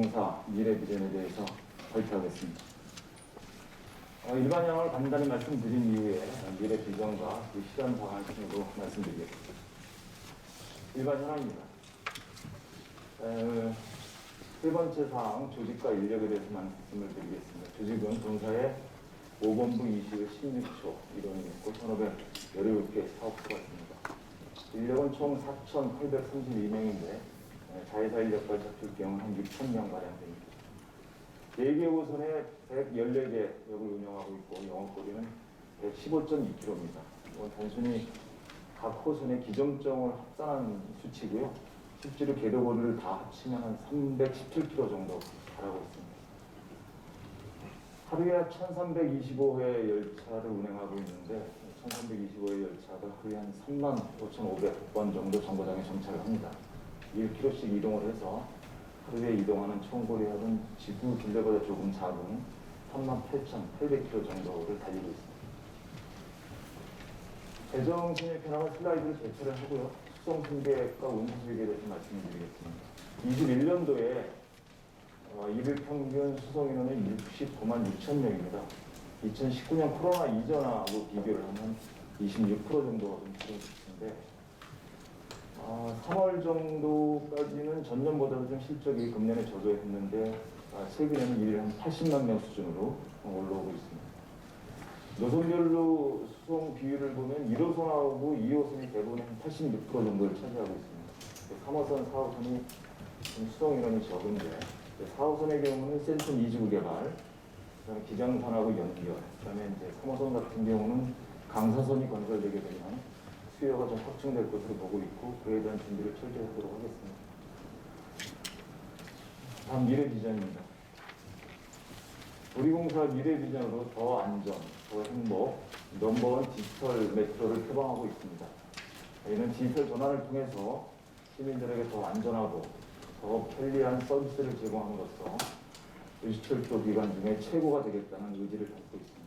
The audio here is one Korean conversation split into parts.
우리공사 미래 비전에 대해서 발표하겠습니다. 일반 현황을 간단히 말씀드린 이후에 미래 비전과 그 실현 방안 순으로 말씀드리겠습니다. 일반 현황입니다. 세 번째 사항, 조직과 인력에 대해서 말씀을 드리겠습니다. 조직은 본사의 5본부 20의 16초 일원이 있고 1,517개 사업소가 있습니다. 인력은 총 4,832명인데 자회사 인력과 잡힐 경우는 한 6,000명가량 됩니다. 4개 호선에 114개 역을 운영하고 있고 영업거리는 115.2km입니다. 이건 단순히 각 호선의 기점점을 합산한 수치고요. 실제로 궤도거리를 다 합치면 한 317km 정도 달하고 있습니다. 하루에 1325회 열차를 운행하고 있는데 1325회 열차가 하루에 한 35,500번 정도 정거장에 정차를 합니다. 1km씩 이동을 해서 하루에 이동하는 총거리합은 지구 둘레보다 조금 작은 38,800km 정도를 달리고 있습니다. 배정 진입 현황은 슬라이드를 제출을 하고요. 수송 승객과 운수 수익에 대해서 말씀드리겠습니다. 21년도에 일일 평균 수송 인원은 69만 6천 명입니다. 2019년 코로나 이전하고 비교를 하면 26% 정도가 좀 줄어들었는데 3월 정도까지는 전년보다도 좀 실적이 금년에 저조했는데 최근에는 일일 한 80만 명 수준으로 올라오고 있습니다. 노선별로 수송 비율을 보면 1호선하고 2호선이 대부분 한 86% 정도를 차지하고 있습니다. 3호선, 4호선이 수송 인원이 적은데 4호선의 경우는 센텀 이지구 개발, 그다음에 기장선하고 연결, 그다음에 이제 3호선 같은 경우는 강사선이 건설되게 되면 수요가 좀 확충될 것으로 보고 있고 그에 대한 준비를 철저히 하도록 하겠습니다. 다음 미래 비전입니다. 우리공사 미래 비전으로 더 안전, 더 행복, 넘버원 디지털 메트로를 표방하고 있습니다. 이는 디지털 전환을 통해서 시민들에게 더 안전하고 더 편리한 서비스를 제공함으로써 도시철도 기관 중에 최고가 되겠다는 의지를 담고 있습니다.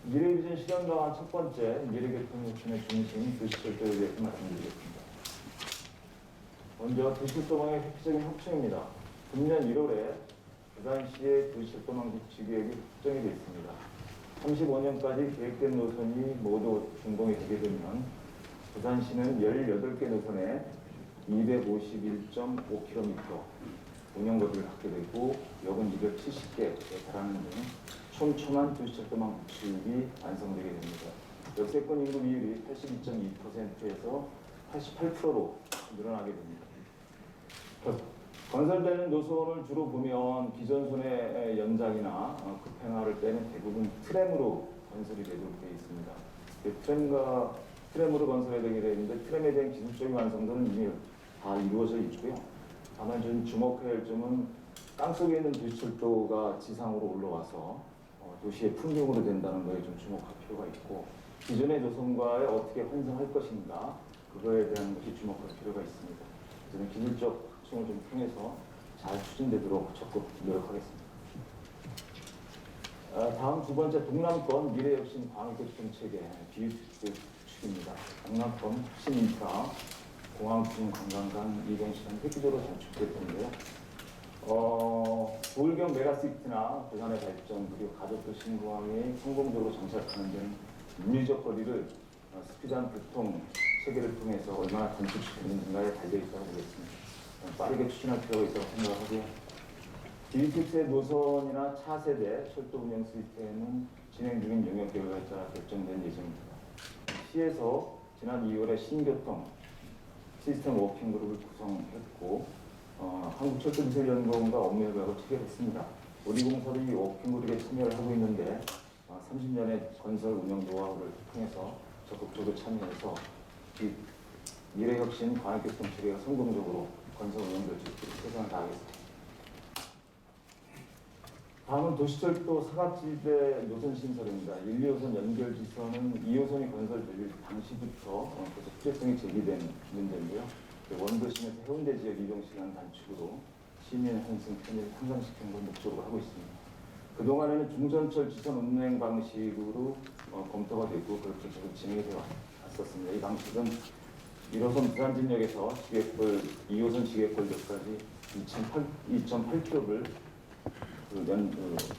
미래비전 실현 방안 첫 번째, 미래교통혁신의 중심, 도시철도에 대해서 말씀드리겠습니다. 먼저 도시철도망의 획기적인 확충입니다. 금년 1월에 부산시의 도시철도망 구축계획이 확정이 되어 있습니다. 35년까지 계획된 노선이 모두 준공이 되게 되면 부산시는 18개 노선에 251.5km 운영거리를 갖게 되고 역은 270개에 달하는 등 촘촘한 도시철도망 구축이 완성되게 됩니다. 역세권 인구 비율이 82.2%에서 88%로 늘어나게 됩니다. 건설되는 노선을 주로 보면 기존선의 연장이나 급행하를 때는 대부분 트램으로 건설이 되도록 되어 있습니다. 트램으로 건설이 되게 되는데 트램에 대한 기술적인 완성도는 이미 다 이루어져 있고요. 다만 좀 주목해야 할 점은 땅속에 있는 도시철도가 지상으로 올라와서 도시의 풍경으로 된다는 거에 좀 주목할 필요가 있고 기존의 노선과에 어떻게 환승할 것인가 그거에 대한 것이 주목할 필요가 있습니다. 저는 기술적 확충을 좀 통해서 잘 추진되도록 적극 노력하겠습니다. 다음 두 번째 동남권 미래혁신 광역교통체계 비유특구축입니다. 동남권 혁신 인프라 공항중 관광강 이동 시간 획기적으로 단축될 텐데요. 부울경 메가시티나 부산의 발전 그리고 가족도 신공항이 성공적으로 정착하는 데는 물리적 거리를 스피드한 교통 체계를 통해서 얼마나 단축시키는가에 달려있다고 보겠습니다. 빠르게 추진할 필요가 있다고 생각하고요. DBTX의 노선이나 차세대 철도 운영 시스템은 진행 중인 용역 계획에 따라 결정된 예정입니다. 시에서 지난 2월에 신교통 시스템 워킹그룹을 구성했고 한국철도기술연구원과 업무 협약을 체결했습니다. 우리공사도 이 워킹그룹에 참여를 하고 있는데 30년의 건설 운영 노하우를 통해서 적극적으로 참여해서 이 미래혁신 광역교통체계가 성공적으로 건설 운영될 수 있도록 최선을 다하겠습니다. 다음은 도시철도 사각지대 노선 신설입니다. 1, 2호선 연결 지선은 2호선이 건설될 당시부터 계속 필요성이 제기된 문제인데요. 원도심에서 해운대 지역 이동 시간 단축으로 시민 환승 편의를 향상시키는 걸 목적으로 하고 있습니다. 그동안에는 중전철 지선 운행 방식으로 검토가 됐고 그렇게 계속 진행이 되어 왔었습니다. 이 방식은 1호선 부산진역에서 지게골 2호선 지게골역까지 2.8km를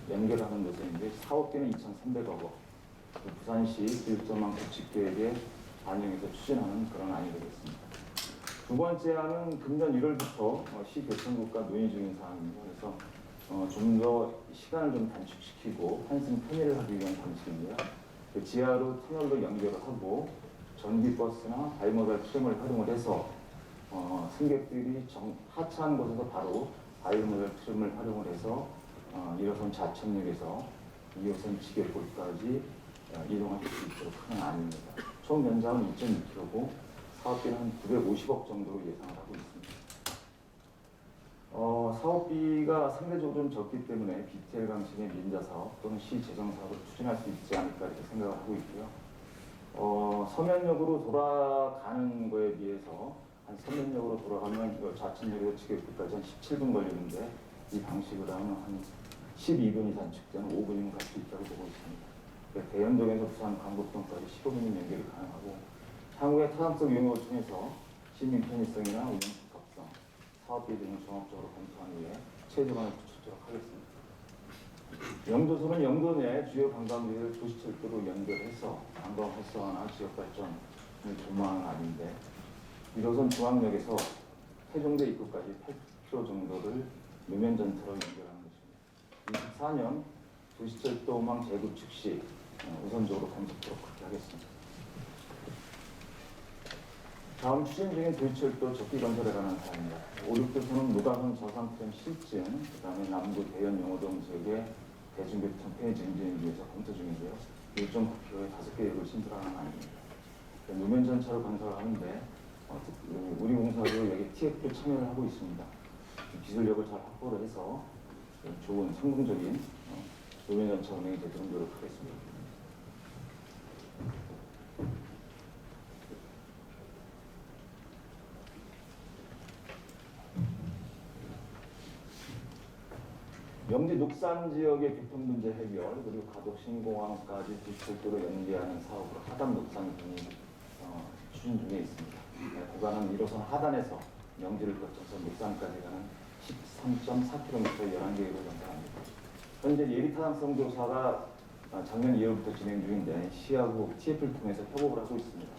연결하는 것인데 사업비는 2,300억 원. 부산시 기획전망 구축계획에 반영해서 추진하는 그런 안이 되겠습니다. 두 번째 안은 금년 1월부터 시 교통국과 논의 중인 사항입니다. 그래서 좀 더 시간을 좀 단축시키고 환승 편의를 하기 위한 방식인데요. 그 지하로 터널로 연결을 하고 전기버스나 바이모달 트램을 활용을 해서 승객들이 하차한 곳에서 바로 바이모달 트램을 활용을 해서 1호선 좌천역에서 2호선 지게골까지 이동할 수 있도록 하는 안입니다. 총 연장은 2.2km고 사업비는 한 950억 정도로 예상을 하고 있습니다. 사업비가 상대적으로 좀 적기 때문에 BTL 방식의 민자 사업 또는 시 재정 사업을 추진할 수 있지 않을까 이렇게 생각을 하고 있고요. 서면역으로 돌아가는 거에 비해서 한 서면역으로 돌아가면 좌천역에서 지게골까지 한 17분 걸리는데 이 방식으로 하면 한 12분이 단축되는 5분이면 갈 수 있다고 보고 있습니다. 그러니까 대연동에서 부산 강북동까지 15분이면 연결이 가능하고 향후에 타당성 유형을 통해서 시민 편의성이나 운영 적합성, 사업비 등을 종합적으로 검토한 후에 최저반을 붙이도록 하겠습니다. 영도소는 영도 내 주요 관광지를 도시철도로 연결해서 관광 활성화나 지역 발전을 도모하는 안인데 1호선 중앙역에서 세종대 입구까지 8km 정도를 노면전차로 연결하는 것입니다. 24년 도시철도망 재구축 시 우선적으로 검토토록 그렇게 하겠습니다. 다음 추진 중인 도시철도 적기 건설에 관한 사항입니다. 5, 6도선은 무가선 저상트램 실증, 그 다음에 남구 대연 용호동 지역의 대중교통 편의 증진을 위해서 검토 중인데요. 1.9km의 5개 역을 신설하는 안입니다. 노면전차로 건설을 하는데 우리 공사도 여기 TF를 참여를 하고 있습니다. 기술력을 잘 확보를 해서 좋은 성공적인 노면전차 운행이 되도록 노력하겠습니다. 영지 녹산 지역의 교통 문제 해결 그리고 가덕 신공항까지 도시철도로 연계하는 사업으로 하단 녹산 등이 추진 중에 있습니다. 구간은 1호선 하단에서 영지를 거쳐서 녹산까지 가는 13.4km 11개로 연장합니다. 현재 예비 타당성 조사가 작년 2월부터 진행 중인데 시하고 TF를 통해서 협업을 하고 있습니다.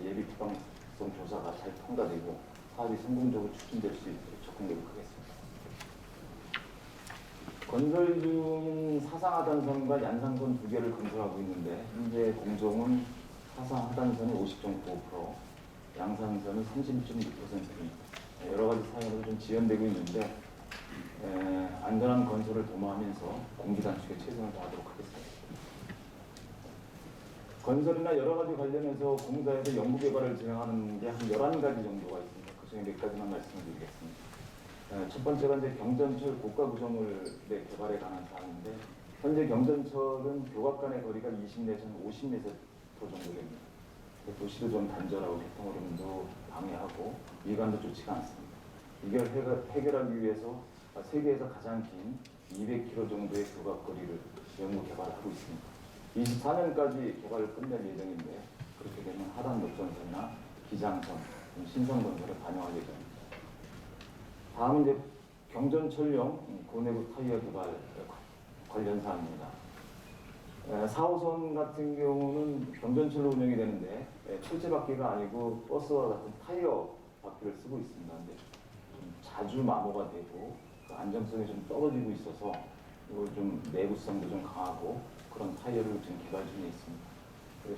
예비 타당성 조사가 잘 통과되고 사업이 성공적으로 추진될 수 있도록 적극적으로 하겠습니다. 건설 중인 사상하단선과 양산선 두 개를 건설하고 있는데 현재 공정은 사상하단선이 50.95%, 양산선이 30.6%입니다. 여러 가지 사연으로 좀 지연되고 있는데 안전한 건설을 도모하면서 공기 단축에 최선을 다하도록 하겠습니다. 건설이나 여러 가지 관련해서 공사에서 연구 개발을 진행하는 게 한 11가지 정도가 있습니다. 그 중에 몇 가지만 말씀을 드리겠습니다. 첫 번째가 이제 경전철 고가 구조물 개발에 관한 사항인데 현재 경전철은 교각 간의 거리가 20 내지 50m 정도 됩니다. 도시도 좀 단절하고 교통흐름도 방해하고 미관도 좋지가 않습니다. 이걸 해결하기 위해서 세계에서 가장 긴 200km 정도의 교각 거리를 연구 개발하고 있습니다. 24년까지 개발을 끝낼 예정인데 그렇게 되면 하단 녹전선이나 기장선, 신선건설에 반영할 예정입니다. 다음은 이제 경전철용 고내부 타이어 개발 관련 사항입니다. 4호선 같은 경우는 경전철로 운영이 되는데 철제 바퀴가 아니고 버스와 같은 타이어 바퀴를 쓰고 있습니다. 근데 좀 자주 마모가 되고 그 안정성이 좀 떨어지고 있어서 이걸 좀 내구성도 좀 강하고 그런 타이어를 지금 개발 중에 있습니다.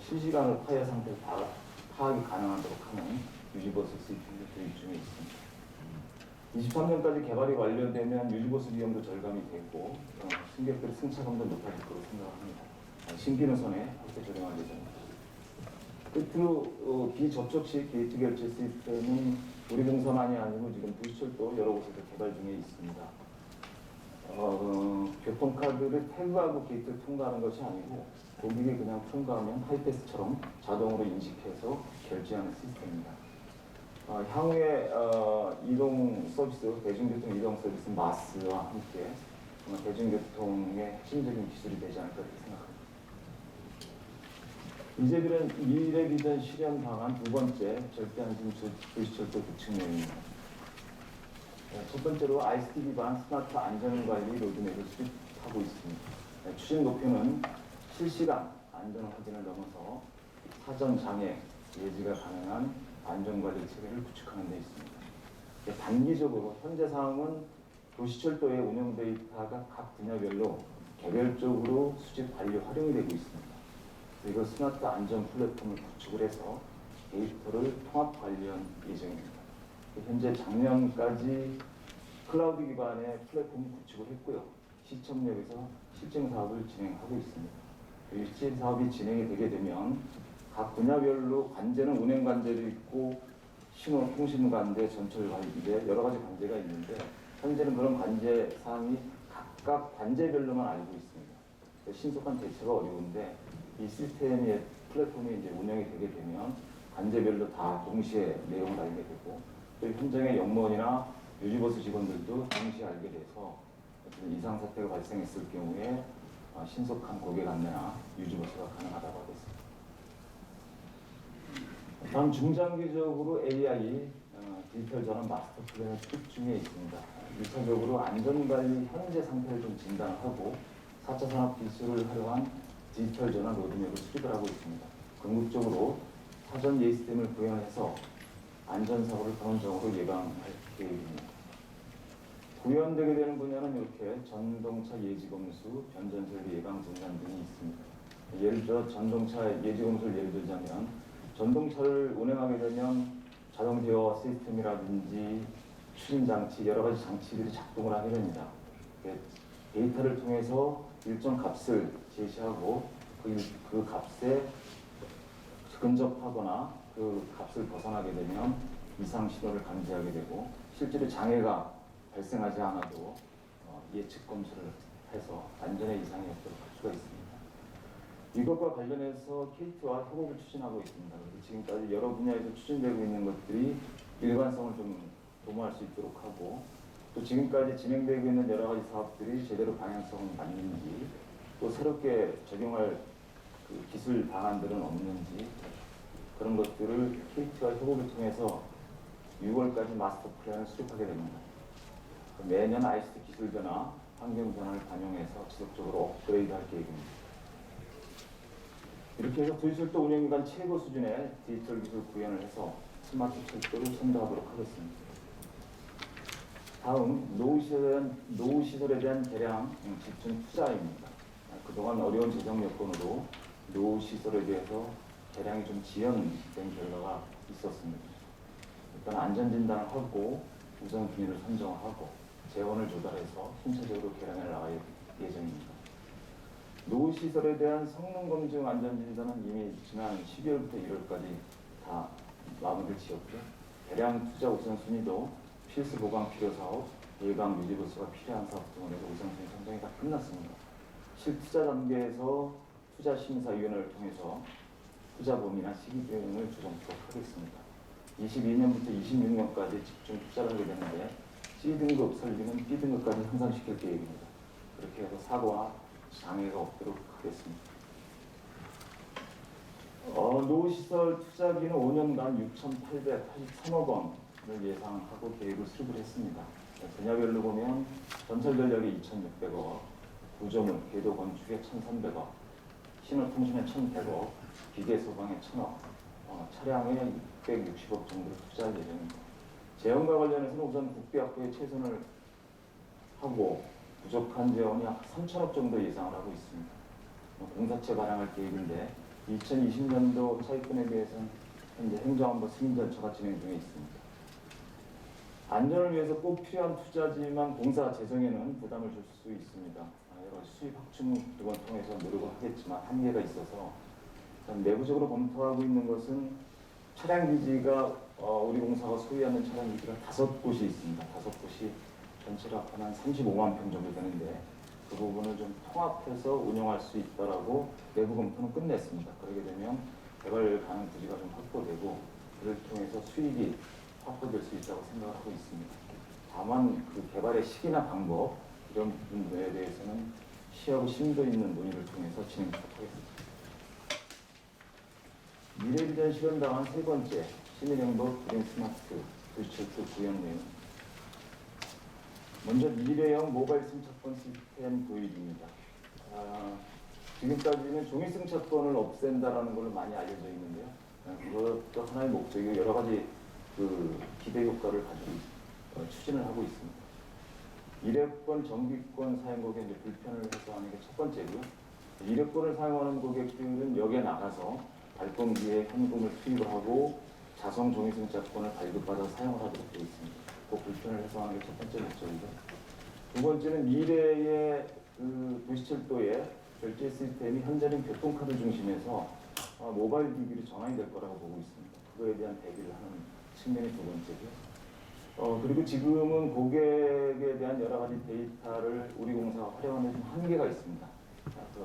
실시간으로 타이어 상태를 파악이 가능하도록 하는 유지버스 시스템을 도입 중에 있습니다. 23년까지 개발이 완료되면 유지보수 비용도 절감이 되고 승객들의 승차감도 높아질 거로 생각합니다. 신기능선에 함께 적용할 예정입니다. 끝으로 비접촉식 게이트 결제 시스템은 우리 공사만이 아니고 지금 도시철도 여러 곳에서 개발 중에 있습니다. 교통카드를 태그하고 게이트를 통과하는 것이 아니고 고객이 그냥 통과하면 하이패스처럼 자동으로 인식해서 결제하는 시스템입니다. 향후에 이동 서비스, 대중교통 이동 서비스 마스와 함께 대중교통의 핵심적인 기술이 되지 않을까 생각합니다. 이제들은 미래 비전 실현 방안 두 번째 절대 안심 도시철도 구축 내용입니다. 첫 번째로 ICT 기반 스마트 안전관리 로드맵을 수립하고 있습니다. 추진 목표는 실시간 안전 확인을 넘어서 사전 장애 예지가 가능한 안전관리 체계를 구축하는 데 있습니다. 단기적으로 현재 상황은 도시철도의 운영 데이터가 각 분야별로 개별적으로 수집 관리 활용이 되고 있습니다. 그리고 스마트 안전 플랫폼을 구축을 해서 데이터를 통합 관리한 예정입니다. 현재 작년까지 클라우드 기반의 플랫폼 구축을 했고요. 시청역에서 실증 사업을 진행하고 있습니다. 이 실증 사업이 진행이 되게 되면 각 분야별로 관제는 운행 관제도 있고 신호 통신 관제, 전철 관제 여러 가지 관제가 있는데 현재는 그런 관제 사항이 각각 관제별로만 알고 있습니다. 신속한 대처가 어려운데 이 시스템의 플랫폼이 이제 운영이 되게 되면 관제별로 다 동시에 내용을 알게 되고 또 현장의 영무원이나 유지보수 직원들도 동시에 알게 돼서 어떤 이상 사태가 발생했을 경우에 신속한 고객 안내나 유지보수가 가능하다고 하겠습니다. 다음 중장기적으로 AI 디지털 전환 마스터 플랜을 수립 중에 있습니다. 1차적으로 안전관리 현재 상태를 좀 진단하고 4차 산업 기술을 활용한 디지털 전환 로드맵을 수립을 하고 있습니다. 궁극적으로 사전 예의 시스템을 구현해서 안전사고를 근원적으로 예방할 계획입니다. 구현되게 되는 분야는 이렇게 전동차 예지검수, 변전설비 예방 진단 등이 있습니다. 예를 들어 전동차 예지검수를 예를 들자면 전동차를 운행하게 되면 자동 제어 시스템이라든지 추진 장치 여러 가지 장치들이 작동을 하게 됩니다. 데이터를 통해서 일정 값을 제시하고 그 값에 근접하거나 그 값을 벗어나게 되면 이상 신호를 감지하게 되고 실제로 장애가 발생하지 않아도 예측 검수를 해서 안전에 이상이 없도록 할 수가 있습니다. 이것과 관련해서 KT와 협업을 추진하고 있습니다. 그래서 지금까지 여러 분야에서 추진되고 있는 것들이 일관성을 좀 도모할 수 있도록 하고 또 지금까지 진행되고 있는 여러 가지 사업들이 제대로 방향성을 맞는지 또 새롭게 적용할 그 기술 방안들은 없는지 그런 것들을 KT와 협업을 통해서 6월까지 마스터 플랜을 수립하게 됩니다. 매년 ICT 기술 변화, 환경 변화를 반영해서 지속적으로 업그레이드할 계획입니다. 이렇게 해서 도시철도 운영기관 최고 수준의 디지털 기술 구현을 해서 스마트 철도를 선도하도록 하겠습니다. 다음 노후 시설에 대한 대량 집중 투자입니다. 그동안 어려운 재정 여건으로 노후 시설에 대해서 대량이 좀 지연된 결과가 있었습니다. 일단 안전 진단을 하고 우선순위를 선정하고 재원을 조달해서 순차적으로 개량해 나갈 예정입니다. 노후 시설에 대한 성능 검증 안전 진단은 이미 지난 12월부터 1월까지 다 마무리를 지었고요. 대량 투자 우선순위도 필수 보강 필요 사업, 예방 유지 보수가 필요한 사업 등으로 해서 우선순위 선정이 다 끝났습니다. 실투자 단계에서 투자심사위원회를 통해서 투자 범위나 시기 등을 조정토록 하겠습니다. 22년부터 26년까지 집중 투자를 하게 되는데 C등급 설비는 B등급까지 향상시킬 계획입니다. 그렇게 해서 사고와 장애가 없도록 하겠습니다. 노후시설 투자비는 5년간 6,883억 원을 예상하고 계획을 수립을 했습니다. 분야별로 보면 전철전력에 2,600억, 구조물, 궤도 건축에 1,300억, 신호통신에 1,100억, 기계소방에 1,000억, 차량에 660억 정도를 투자할 예정입니다. 재원과 관련해서는 우선 국비확보에 최선을 하고 부족한 재원이 약 3천억 정도 예상을 하고 있습니다. 공사채 발행할 계획인데 2020년도 차입금에 대해서는 현재 행정안보 승인 절차가 진행 중에 있습니다. 안전을 위해서 꼭 필요한 투자지만 공사 재정에는 부담을 줄 수 있습니다. 여러 가지 수입 확충 등을 통해서 노력을 하겠지만 한계가 있어서 내부적으로 검토하고 있는 것은 차량 기지가 우리 공사가 소유하는 차량 기지가 5곳이 있습니다. 5곳이 전체로 합하면 35만 평 정도 되는데 그 부분을 좀 통합해서 운영할 수 있다라고 내부 검토는 끝냈습니다. 그러게 되면 개발 가능 부지가 좀 확보되고 그를 통해서 수익이 확보될 수 있다고 생각하고 있습니다. 다만 그 개발의 시기나 방법 이런 부분에 대해서는 시하고 심도 있는 논의를 통해서 진행하도록 하겠습니다. 미래비전 실현당한 세 번째 시민행복 그린 스마트 도시철도 구현 내용. 먼저 미래형 모바일 승차권 시스템 도입입니다. 지금까지는 종이 승차권을 없앤다라는 걸로 많이 알려져 있는데요. 그것도 하나의 목적이고 여러 가지 기대 효과를 가지고 추진을 하고 있습니다. 일회권, 정기권 사용 고객의 불편을 해소하는 게 첫 번째고요. 일회권을 사용하는 고객들은 역에 나가서 발권기에 현금을 투입을 하고 자동 종이 승차권을 발급받아 사용을 하도록 되어 있습니다. 그 불편을 해소하는 게 첫 번째 목적이고, 두 번째는 미래의 도시철도의 결제 시스템이 현재는 교통카드 중심에서 모바일 기기로 전환이 될 거라고 보고 있습니다. 그거에 대한 대비를 하는 측면이 두 번째고요. 그리고 지금은 고객에 대한 여러 가지 데이터를 우리 공사가 활용하는 좀 한계가 있습니다.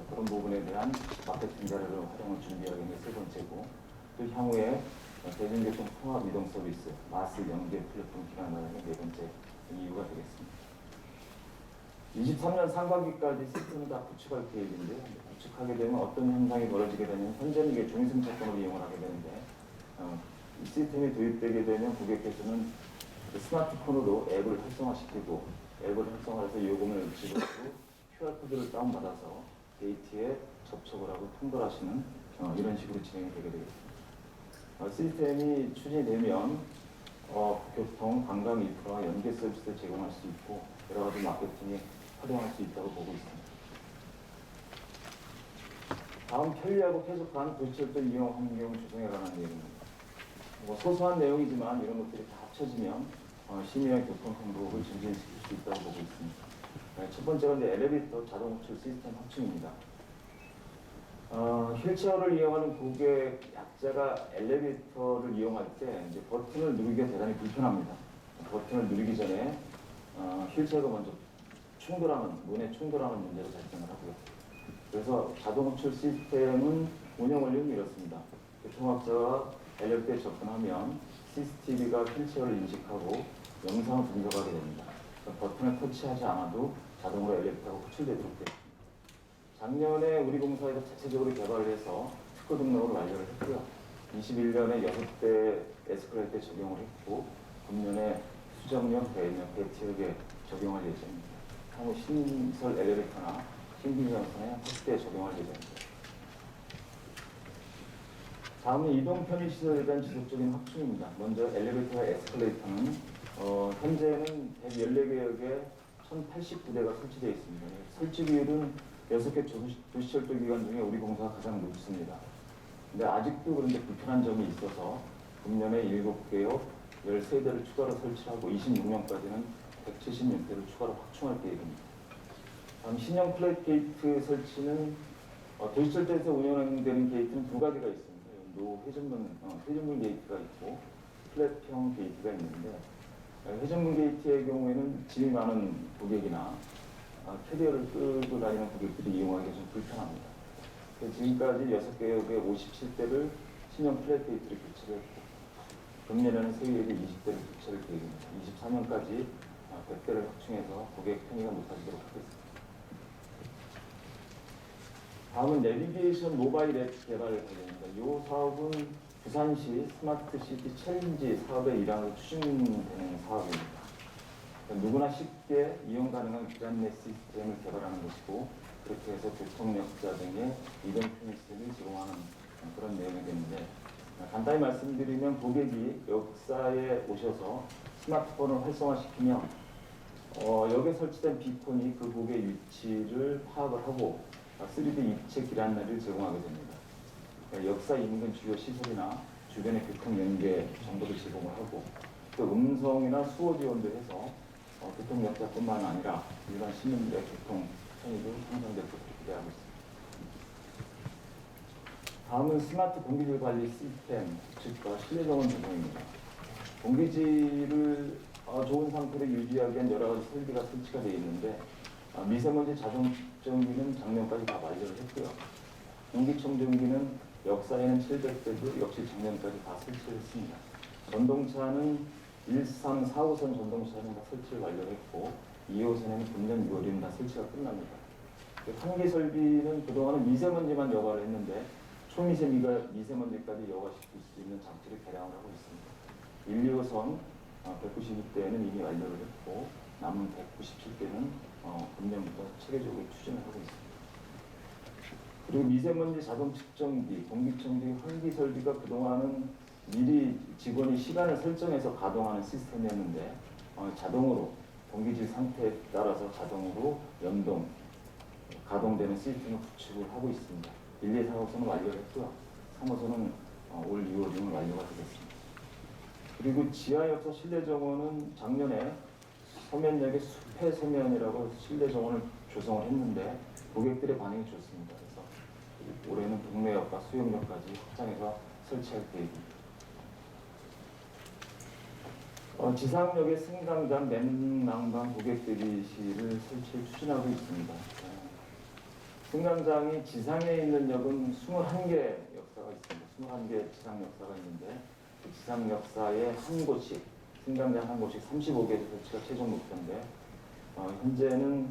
그런 부분에 대한 마케팅 자료를 활용을 준비하는 게 세 번째고, 또 향후에 대중교통 통합 이동 서비스, 마스 연계 플랫폼 기반화하는 게 네 번째 이유가 되겠습니다. 23년 상반기까지 시스템을 다 구축할 계획인데요. 구축하게 되면 어떤 현상이 벌어지게 되면 현재는 이게 종이승차권을 이용을 하게 되는데 이 시스템이 도입되게 되면 고객께서는 스마트폰으로 앱을 활성화시키고 앱을 활성화해서 요금을 지불하고 QR코드를 다운받아서 게이트에 접촉을 하고 통과하시는 이런 식으로 진행이 되게 되겠습니다. 시스템이 추진되면 교통, 관광 인프라, 연계 서비스를 제공할 수 있고 여러 가지 마케팅에 활용할 수 있다고 보고 있습니다. 다음 편리하고 쾌적한 도시철도 이용 환경을 조성해 가는 내용입니다. 소소한 내용이지만 이런 것들이 다 합쳐지면 시민의 교통 행복을 증진시킬 수 있다고 보고 있습니다. 첫 번째가 이제 엘리베이터 자동 호출 시스템 확충입니다. 휠체어를 이용하는 고객 약자가 엘리베이터를 이용할 때 이제 버튼을 누르기가 대단히 불편합니다. 버튼을 누르기 전에 휠체어가 먼저 문에 충돌하는 문제가 발생을 하고요. 그래서 자동 호출 시스템은 운영 원리는 이렇습니다. 교통학자가 엘리베이터에 접근하면 CCTV가 휠체어를 인식하고 영상을 분석하게 됩니다. 버튼을 터치하지 않아도 자동으로 엘리베이터가 호출되도록 되어 있습니다. 작년에 우리 공사에서 자체적으로 개발을 해서 특허 등록을 완료를 했고요. 21년에 6대 에스컬레이터에 적용을 했고, 금년에 수정형, 배역, 배티역에 적용할 예정입니다. 향후 신설 엘리베이터나 신기장선에 10대에 적용할 예정입니다. 다음은 이동 편의 시설에 대한 지속적인 확충입니다. 먼저 엘리베이터와 에스컬레이터는 현재는 114개 역에 1089대가 설치되어 있습니다. 설치 비율은 6개 도시철도 기관 중에 우리 공사가 가장 높습니다. 근데 아직도 그런데 불편한 점이 있어서 금년에 7개역 13대를 추가로 설치하고 26년까지는 176대를 추가로 확충할 계획입니다. 다음 신형 플랫 게이트 설치는 도시철도에서 운영되는 게이트는 두 가지가 있습니다. 회전문 게이트가 있고 플랫형 게이트가 있는데, 회전문 게이트의 경우에는 짐이 많은 고객이나 캐리어를 끌고 다니는 고객들이 이용하기가 좀 불편합니다. 지금까지 6개 역에 57대를 신형 플랫 게이트를 교체를 했고, 금년에는 새 역에 20대를 교체를 계획입니다. 23년까지 100대를 확충해서 고객 편의가 높아지도록 하겠습니다. 다음은 내비게이션 모바일 앱 개발 관련입니다. 이 사업은 부산시 스마트시티 챌린지 사업의 일환으로 추진되는 사업입니다. 그러니까 누구나 쉽게 이용 가능한 기란내 시스템을 개발하는 것이고, 그렇게 해서 교통역자 등의 이동 편의성을 제공하는 그런 내용이겠는데, 간단히 말씀드리면 고객이 역사에 오셔서 스마트폰을 활성화시키면 역에 설치된 비콘이 그 고객의 위치를 파악을 하고 3D 입체 기란내를 제공하게 됩니다. 그러니까 역사 인근 주요 시설이나 주변의 교통 연계 정보를 제공을 하고, 또 음성이나 수어 지원도 해서 교통역자뿐만 아니라 일반 시민들의 교통 편의도 향상될 것으로 기대하고 있습니다. 다음은 스마트 공기질 관리 시스템 구축과 실내정원 조성입니다. 공기질을 좋은 상태로 유지하기 위한 여러 가지 설비가 설치가 되어 있는데, 미세먼지 자동청정기는 작년까지 다 완료를 했고요. 공기청정기는 역사에는 700대도 역시 작년까지 다 설치를 했습니다. 전동차는 1, 3, 4, 5선 전동차는 다 설치를 완료했고 2호선에는 금년 6월이면 다 설치가 끝납니다. 환기 설비는 그동안은 미세먼지만 여과를 했는데 초미세먼지까지 여과시킬 수 있는 장치를 개량을 하고 있습니다. 1, 2호선 192대는 이미 완료를 했고 남은 197대는 금년부터 체계적으로 추진을 하고 있습니다. 그리고 미세먼지 자동 측정기, 공기청정기, 환기 설비가 그동안은 미리 직원이 시간을 설정해서 가동하는 시스템이었는데 자동으로 공기질 상태에 따라서 자동으로 가동되는 시스템을 구축을 하고 있습니다. 1, 2, 4호선은 완료를 했고요. 3호선은 올 6월이면 완료가 되겠습니다. 그리고 지하역사 실내정원은 작년에 서면역에 숲의 서면이라고 실내정원을 조성을 했는데 고객들의 반응이 좋습니다. 그래서 올해는 동래역과 수영역까지 확장해서 설치할 계획입니다. 지상역의 승강장, 맨난방 고객 대기실을 설치를 추진하고 있습니다. 승강장이 지상에 있는 역은 21개 역사가 있습니다. 21개 지상 역사가 있는데 그 지상 역사에 한 곳씩, 승강장 한 곳씩 35개 설치가 최종 목표인데 현재는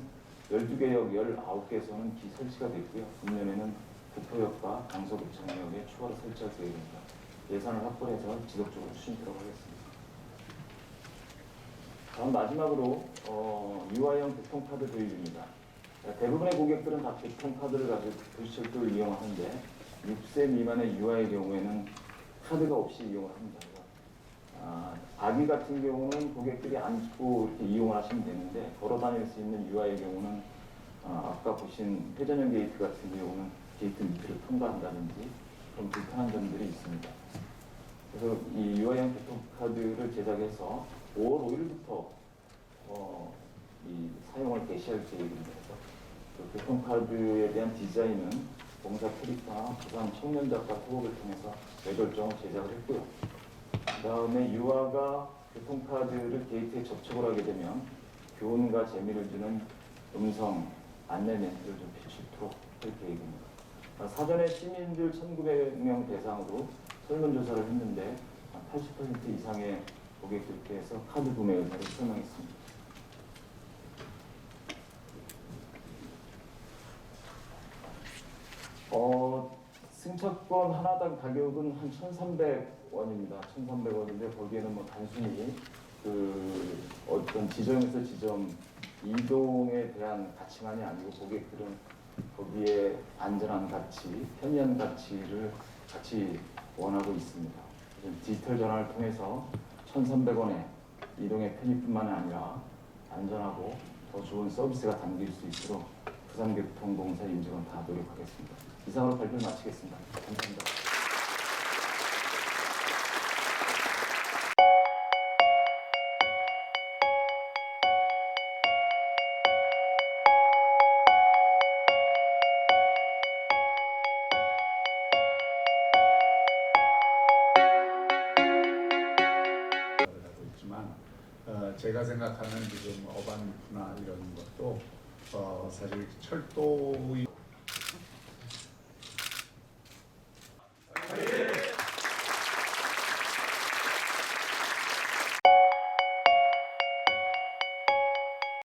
12개 역 19개소는 기설치가 됐고요. 금년에는 구포역과 강서구청역에 추가로 설치할 계획입니다. 예산을 확보해서 지속적으로 추진하도록 하겠습니다. 다음 마지막으로 유아용 교통카드 도입입니다. 대부분의 고객들은 다 교통카드를 가지고 도시철도를 이용하는데 6세 미만의 유아의 경우에는 카드가 없이 이용을 합니다. 아기 같은 경우는 고객들이 안고 이렇게 이용을 하시면 되는데 걸어 다닐 수 있는 유아의 경우는 아까 보신 회전형 게이트 같은 경우는 게이트 밑을 통과한다든지 그런 불편한 점들이 있습니다. 그래서 이 유아용 교통카드를 제작해서 5월 5일부터 이 사용을 개시할 계획입니다. 그래서 그 교통카드에 대한 디자인은 공사 캐릭터나 부산 청년작가 협업을 통해서 매결정을 제작을 했고요. 그 다음에 유아가 교통카드를 게이트에 접촉을 하게 되면 교훈과 재미를 주는 음성 안내 멘트를 좀 비추도록 할 계획입니다. 사전에 시민들 1,900명 대상으로 설문조사를 했는데 80% 이상의 고객들께서 카드 구매 의사를 설명했습니다. 승차권 하나당 가격은 한 1,300원입니다. 1,300원인데 거기에는 뭐 단순히 그 어떤 지점에서 지점 이동에 대한 가치만이 아니고 고객들은 거기에 안전한 가치, 편리한 가치를 같이 원하고 있습니다. 디지털 전화를 통해서 1,300원의 이동의 편의뿐만 아니라 안전하고 더 좋은 서비스가 담길 수 있도록 부산교통공사 임직원 다 노력하겠습니다. 이상으로 발표를 마치겠습니다. 감사합니다. 제가 생각하는 지금 어반 루트나 이런 것도 사실 철도의